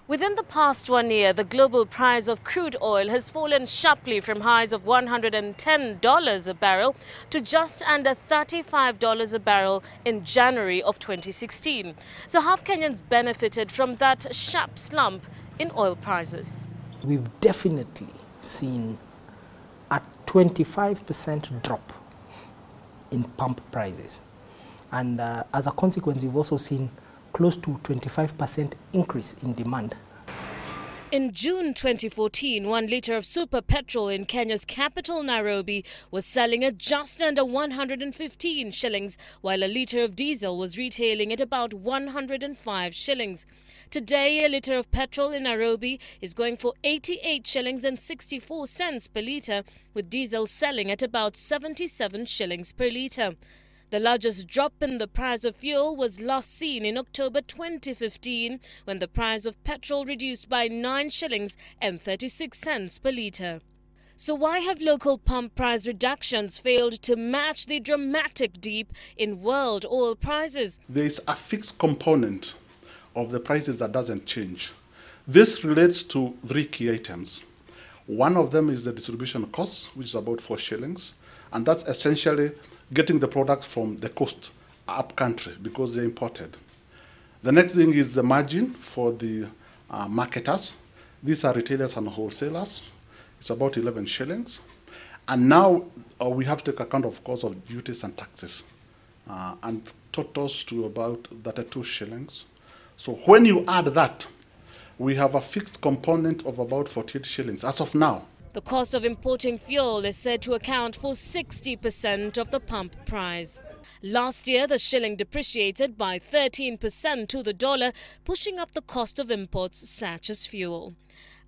Within the past 1 year, the global price of crude oil has fallen sharply from highs of $110 a barrel to just under $35 a barrel in January of 2016. So have Kenyans benefited from that sharp slump in oil prices? We've definitely seen a 25% drop in pump prices. And as a consequence, we've also seen close to 25% increase in demand. In June 2014, 1 litre of super petrol in Kenya's capital, Nairobi, was selling at just under 115 shillings, while a litre of diesel was retailing at about 105 shillings. Today, a litre of petrol in Nairobi is going for 88 shillings and 64 cents per litre, with diesel selling at about 77 shillings per litre. The largest drop in the price of fuel was last seen in October 2015, when the price of petrol reduced by 9 shillings and 36 cents per litre. So why have local pump price reductions failed to match the dramatic dip in world oil prices? There is a fixed component of the prices that doesn't change. This relates to 3 key items. One of them is the distribution cost, which is about 4 shillings, and that's essentially getting the product from the coast up country because they're imported. The next thing is the margin for the marketers. These are retailers and wholesalers. It's about 11 shillings. And now we have to take account, of course, of duties and taxes, and totals to about 32 shillings. So when you add that, we have a fixed component of about 48 shillings as of now. The cost of importing fuel is said to account for 60% of the pump price. Last year, the shilling depreciated by 13% to the dollar, pushing up the cost of imports such as fuel.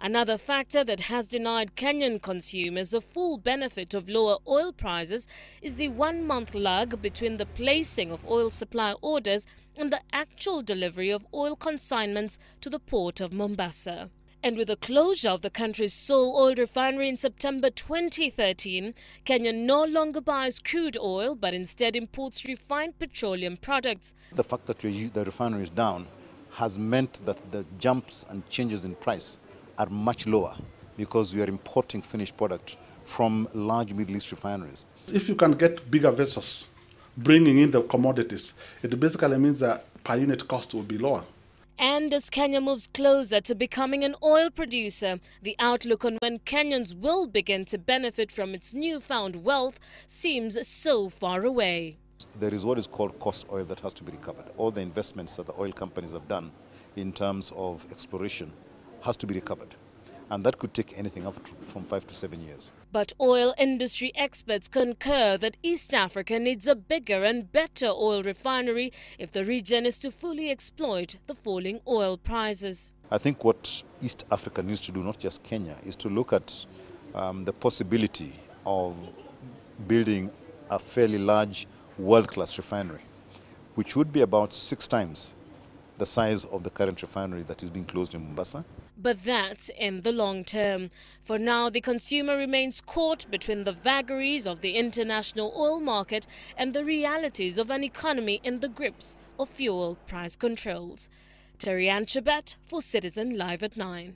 Another factor that has denied Kenyan consumers the full benefit of lower oil prices is the 1-month lag between the placing of oil supply orders and the actual delivery of oil consignments to the port of Mombasa. And with the closure of the country's sole oil refinery in September 2013, Kenya no longer buys crude oil but instead imports refined petroleum products. The fact that the refinery is down has meant that the jumps and changes in price are much lower because we are importing finished product from large Middle East refineries. If you can get bigger vessels bringing in the commodities, it basically means that per unit cost will be lower. And as Kenya moves closer to becoming an oil producer, the outlook on when Kenyans will begin to benefit from its newfound wealth seems so far away. There is what is called cost oil that has to be recovered. All the investments that the oil companies have done in terms of exploration has to be recovered. And that could take anything up from 5 to 7 years. But oil industry experts concur that East Africa needs a bigger and better oil refinery if the region is to fully exploit the falling oil prices. I think what East Africa needs to do, not just Kenya, is to look at the possibility of building a fairly large world-class refinery, which would be about 6 times the size of the current refinery that is being closed in Mombasa. But that's in the long term. For now, the consumer remains caught between the vagaries of the international oil market and the realities of an economy in the grips of fuel price controls. Terry Ann Chibet for Citizen Live at 9.